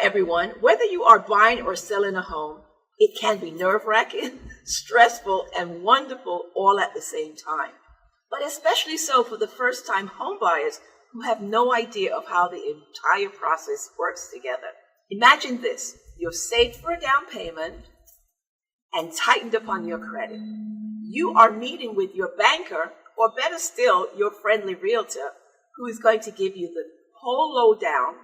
everyone. Whether you are buying or selling a home, it can be nerve-wracking, stressful, and wonderful all at the same time. But especially so for the first-time home buyers who have no idea of how the entire process works together. Imagine this. You've saved for a down payment and tightened upon your credit. You are meeting with your banker, or better still, your friendly realtor, who is going to give you the whole lowdown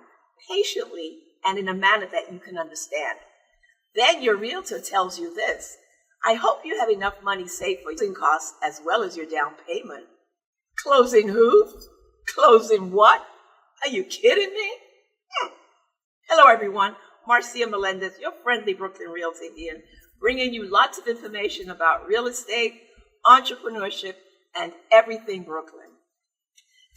patiently and in a manner that you can understand. Then your realtor tells you this: I hope you have enough money saved for closing costs as well as your down payment. Closing who? Closing what? Are you kidding me? Hello everyone, Marcia Melendez, your friendly Brooklyn realtor here, bringing you lots of information about real estate, entrepreneurship, and everything Brooklyn.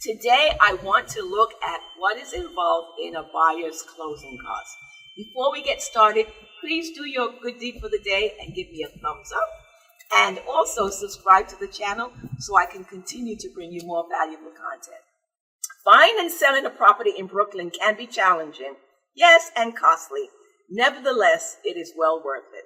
Today, I want to look at what is involved in a buyer's closing costs. Before we get started, please do your good deed for the day and give me a thumbs up. And also subscribe to the channel so I can continue to bring you more valuable content. Buying and selling a property in Brooklyn can be challenging, yes, and costly. Nevertheless, it is well worth it.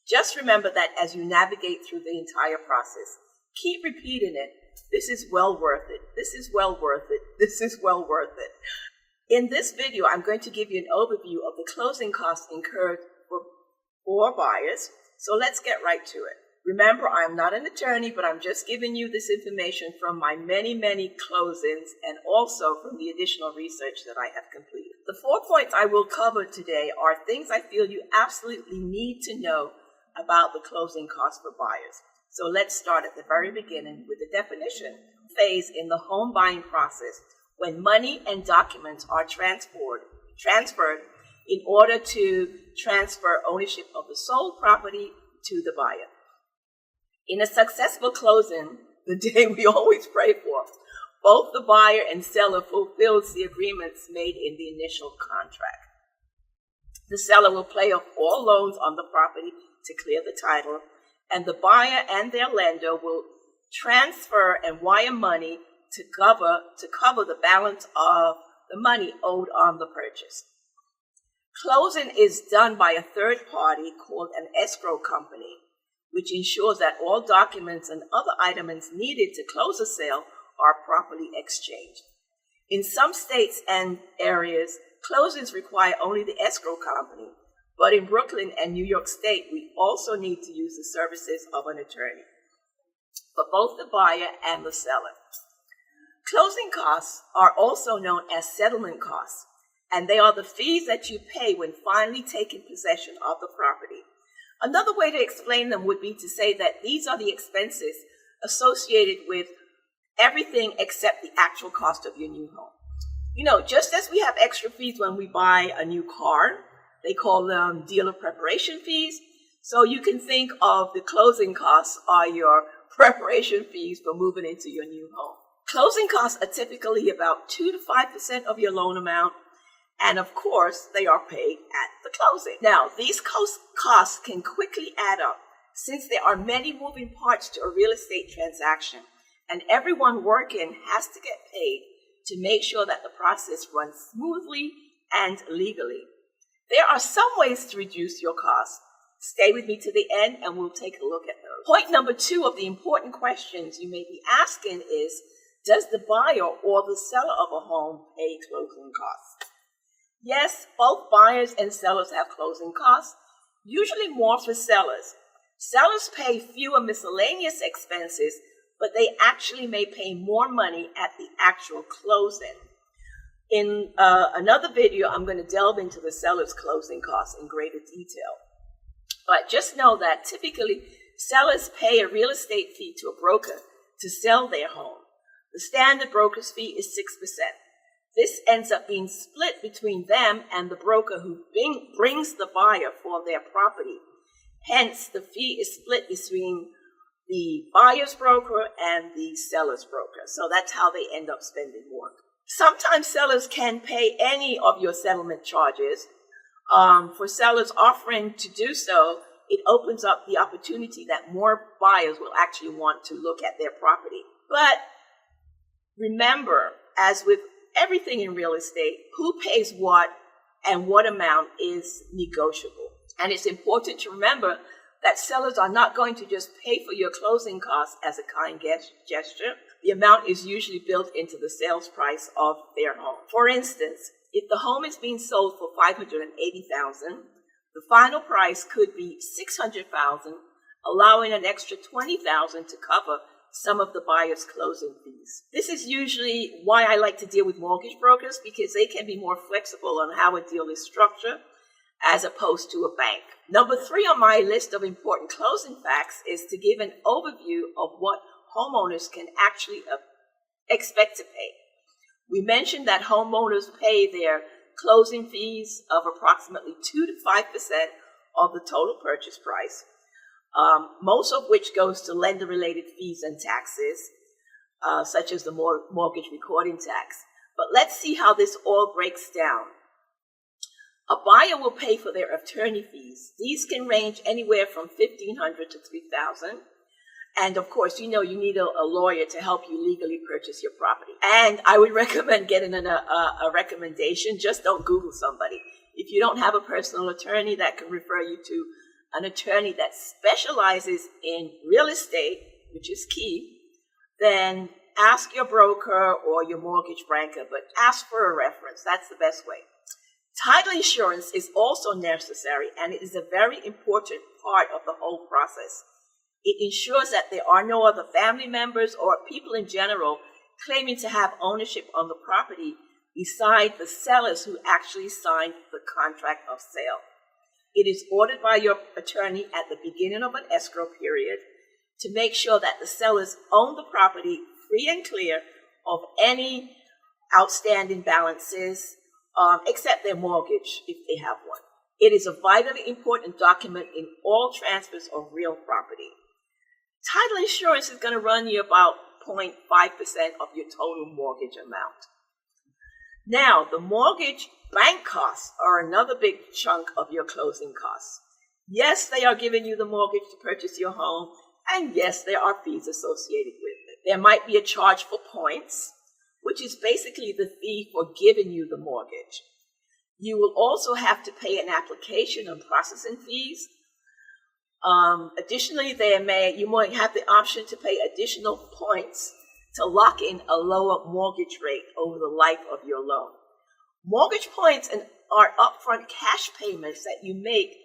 Just remember that as you navigate through the entire process, keep repeating it. This is well worth it. This is well worth it. This is well worth it. In this video, I'm going to give you an overview of the closing costs incurred for buyers. So let's get right to it. Remember, I'm not an attorney, but I'm just giving you this information from my many closings and also from the additional research that I have completed. The 4 points I will cover today are things I feel you absolutely need to know about the closing costs for buyers. So let's start at the very beginning with the definition. Phase in the home buying process when money and documents are transferred in order to transfer ownership of the sold property to the buyer. In a successful closing, the day we always pray for, both the buyer and seller fulfills the agreements made in the initial contract. The seller will pay off all loans on the property to clear the title, and the buyer and their lender will transfer and wire money to cover the balance of the money owed on the purchase. Closing is done by a third party called an escrow company, which ensures that all documents and other items needed to close a sale are properly exchanged. In some states and areas, closings require only the escrow company, but in Brooklyn and New York State, we also need to use the services of an attorney for both the buyer and the seller. Closing costs are also known as settlement costs, and they are the fees that you pay when finally taking possession of the property. Another way to explain them would be to say that these are the expenses associated with everything except the actual cost of your new home. You know, just as we have extra fees when we buy a new car, they call them dealer preparation fees. So you can think of the closing costs are your preparation fees for moving into your new home. Closing costs are typically about 2 to 5% of your loan amount. And of course, they are paid at the closing. Now, these costs can quickly add up since there are many moving parts to a real estate transaction, and everyone working has to get paid to make sure that the process runs smoothly and legally. There are some ways to reduce your costs. Stay with me to the end and we'll take a look at those. Point number 2 of the important questions you may be asking is, does the buyer or the seller of a home pay closing costs? Yes, both buyers and sellers have closing costs, usually more for sellers. Sellers pay fewer miscellaneous expenses, but they actually may pay more money at the actual closing. In another video, I'm going to delve into the seller's closing costs in greater detail. But just know that typically, sellers pay a real estate fee to a broker to sell their home. The standard broker's fee is 6%. This ends up being split between them and the broker who brings the buyer for their property. Hence, the fee is split between the buyer's broker and the seller's broker. So that's how they end up spending more. Sometimes sellers can pay any of your settlement charges. For sellers offering to do so, it opens up the opportunity that more buyers will actually want to look at their property. But remember, as with everything in real estate, who pays what and what amount is negotiable. And it's important to remember that sellers are not going to just pay for your closing costs as a kind gesture. The amount is usually built into the sales price of their home. For instance, if the home is being sold for $580,000, the final price could be $600,000, allowing an extra $20,000 to cover some of the buyer's closing fees. This is usually why I like to deal with mortgage brokers, because they can be more flexible on how a deal is structured as opposed to a bank. Number 3 on my list of important closing facts is to give an overview of what homeowners can actually expect to pay. We mentioned that homeowners pay their closing fees of approximately 2 to 5% of the total purchase price, most of which goes to lender-related fees and taxes, such as the mortgage recording tax. But let's see how this all breaks down. A buyer will pay for their attorney fees. These can range anywhere from $1,500 to $3,000. And of course, you need a lawyer to help you legally purchase your property. And I would recommend getting a recommendation. Just don't Google somebody. If you don't have a personal attorney that can refer you to an attorney that specializes in real estate, which is key, then ask your broker or your mortgage banker, but ask for a reference. That's the best way. Title insurance is also necessary, and it is a very important part of the whole process. It ensures that there are no other family members or people in general claiming to have ownership on the property beside the sellers who actually signed the contract of sale. It is ordered by your attorney at the beginning of an escrow period to make sure that the sellers own the property free and clear of any outstanding balances, except their mortgage if they have one. It is a vitally important document in all transfers of real property. Title insurance is going to run you about 0.5% of your total mortgage amount. Now, the mortgage bank costs are another big chunk of your closing costs. Yes, they are giving you the mortgage to purchase your home, and yes, there are fees associated with it. There might be a charge for points, which is basically the fee for giving you the mortgage. You will also have to pay an application and processing fees. Additionally, you might have the option to pay additional points to lock in a lower mortgage rate over the life of your loan. Mortgage points are upfront cash payments that you make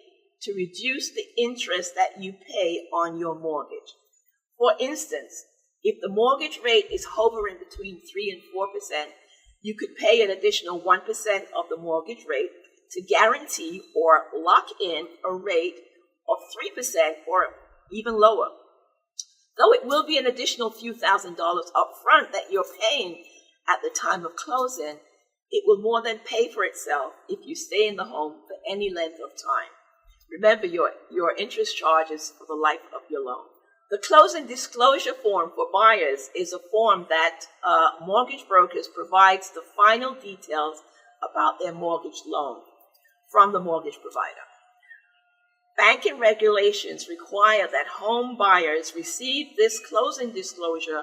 to reduce the interest that you pay on your mortgage. For instance, if the mortgage rate is hovering between 3 and 4%, you could pay an additional 1% of the mortgage rate to guarantee or lock in a rate of 3% or even lower. Though it will be an additional few $1,000s up front that you're paying at the time of closing, it will more than pay for itself if you stay in the home for any length of time. Remember, your interest charges for the life of your loan. The closing disclosure form for buyers is a form that mortgage brokers provides the final details about their mortgage loan from the mortgage provider. Banking regulations require that home buyers receive this closing disclosure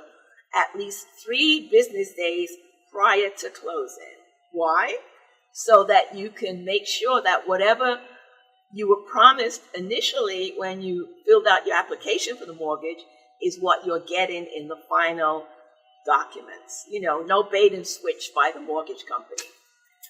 at least 3 business days prior to closing. Why? So that you can make sure that whatever you were promised initially when you filled out your application for the mortgage is what you're getting in the final documents. No bait and switch by the mortgage company.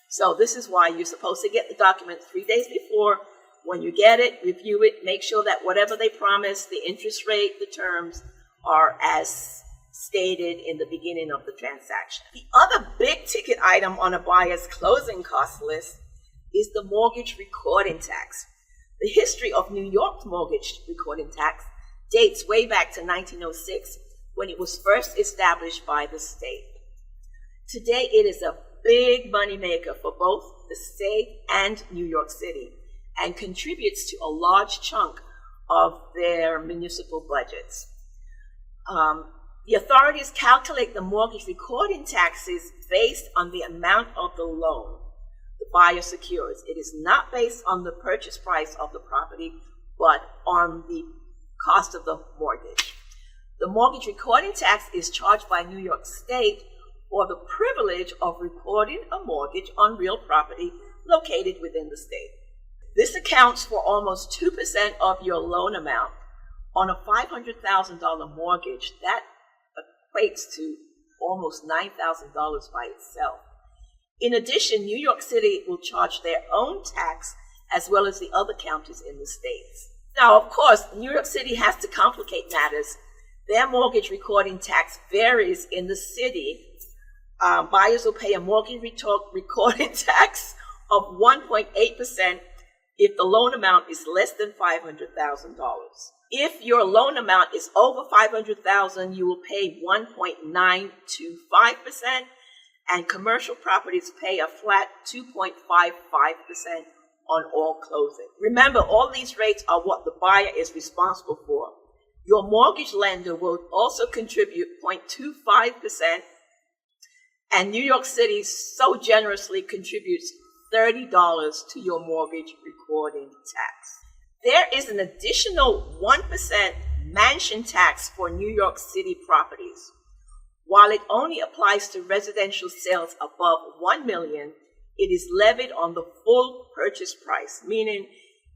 So this is why you're supposed to get the document 3 days before. When you get it, review it, make sure that whatever they promise, the interest rate, the terms, are as stated in the beginning of the transaction. The other big ticket item on a buyer's closing cost list is the mortgage recording tax. The history of New York's mortgage recording tax dates way back to 1906, when it was first established by the state. Today, it is a big moneymaker for both the state and New York City, and contributes to a large chunk of their municipal budgets. The authorities calculate the mortgage recording taxes based on the amount of the loan the buyer secures. It is not based on the purchase price of the property, but on the cost of the mortgage. The mortgage recording tax is charged by New York State for the privilege of recording a mortgage on real property located within the state. This accounts for almost 2% of your loan amount. On a $500,000 mortgage, that equates to almost $9,000 by itself. In addition, New York City will charge their own tax as well as the other counties in the states. Now, of course, New York City has to complicate matters. Their mortgage recording tax varies in the city. Buyers will pay a mortgage recording tax of 1.8% if the loan amount is less than $500,000. If your loan amount is over $500,000, you will pay 1.925%, and commercial properties pay a flat 2.55% on all closing. Remember, all these rates are what the buyer is responsible for. Your mortgage lender will also contribute 0.25%, and New York City so generously contributes $30 to your mortgage recording tax. There is an additional 1% mansion tax for New York City properties. While it only applies to residential sales above $1 million, it is levied on the full purchase price, meaning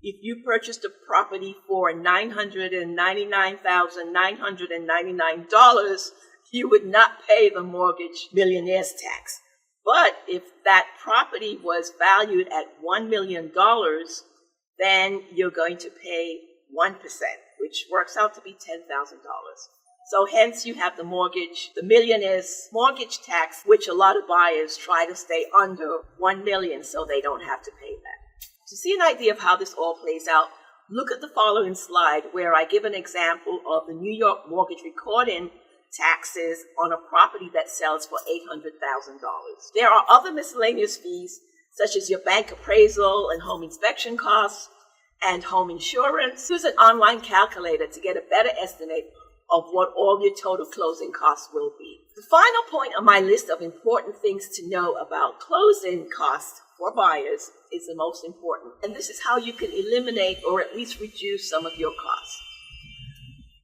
if you purchased a property for $999,999, you would not pay the mortgage millionaire's tax. But if that property was valued at $1 million, then you're going to pay 1%, which works out to be $10,000. So hence you have the millionaire's mortgage tax, which a lot of buyers try to stay under $1 million so they don't have to pay that. To see an idea of how this all plays out, look at the following slide where I give an example of the New York mortgage recording taxes on a property that sells for $800,000. There are other miscellaneous fees such as your bank appraisal and home inspection costs and home insurance. Use an online calculator to get a better estimate of what all your total closing costs will be. The final point on my list of important things to know about closing costs for buyers is the most important, and this is how you can eliminate or at least reduce some of your costs.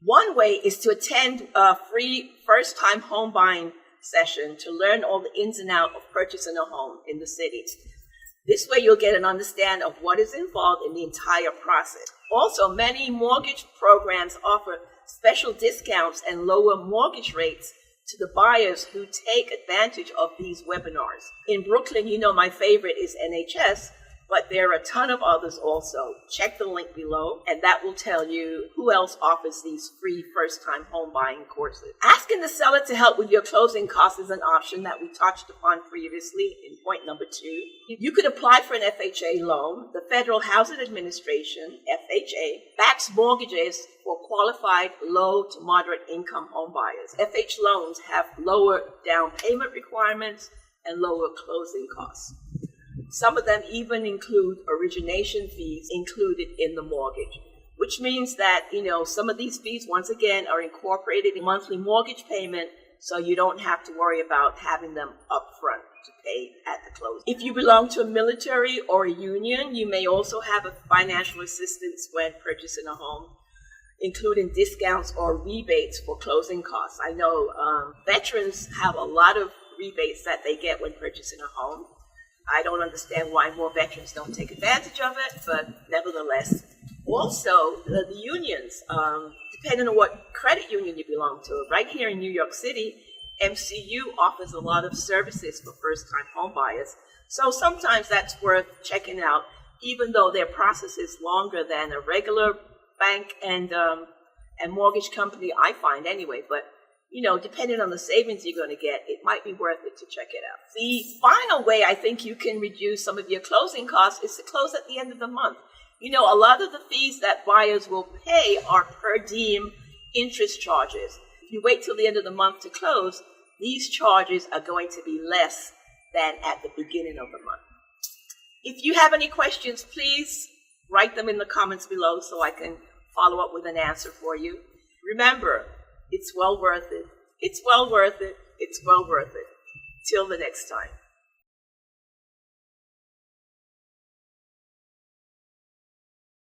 One way is to attend a free first-time home buying session to learn all the ins and outs of purchasing a home in the city. This way you'll get an understanding of what is involved in the entire process. Also, many mortgage programs offer special discounts and lower mortgage rates to the buyers who take advantage of these webinars. In Brooklyn, you know my favorite is NHS, but there are a ton of others also. Check the link below, and that will tell you who else offers these free first-time home buying courses. Asking the seller to help with your closing costs is an option that we touched upon previously in point number 2. You could apply for an FHA loan. The Federal Housing Administration, FHA, backs mortgages for qualified low to moderate income home buyers. FH loans have lower down payment requirements and lower closing costs. Some of them even include origination fees included in the mortgage, which means that, some of these fees, once again, are incorporated in monthly mortgage payment, so you don't have to worry about having them up front to pay at the closing. If you belong to a military or a union, you may also have a financial assistance when purchasing a home, including discounts or rebates for closing costs. I know veterans have a lot of rebates that they get when purchasing a home. I don't understand why more veterans don't take advantage of it, but nevertheless. Also, the unions, depending on what credit union you belong to. Right here in New York City, MCU offers a lot of services for first-time home buyers. So sometimes that's worth checking out, even though their process is longer than a regular bank and mortgage company, I find anyway. But depending on the savings you're going to get, it might be worth it to check it out. The final way I think you can reduce some of your closing costs is to close at the end of the month. A lot of the fees that buyers will pay are per diem interest charges. If you wait till the end of the month to close, these charges are going to be less than at the beginning of the month. If you have any questions, please write them in the comments below so I can follow up with an answer for you. Remember, it's well worth it. It's well worth it. It's well worth it. Till the next time.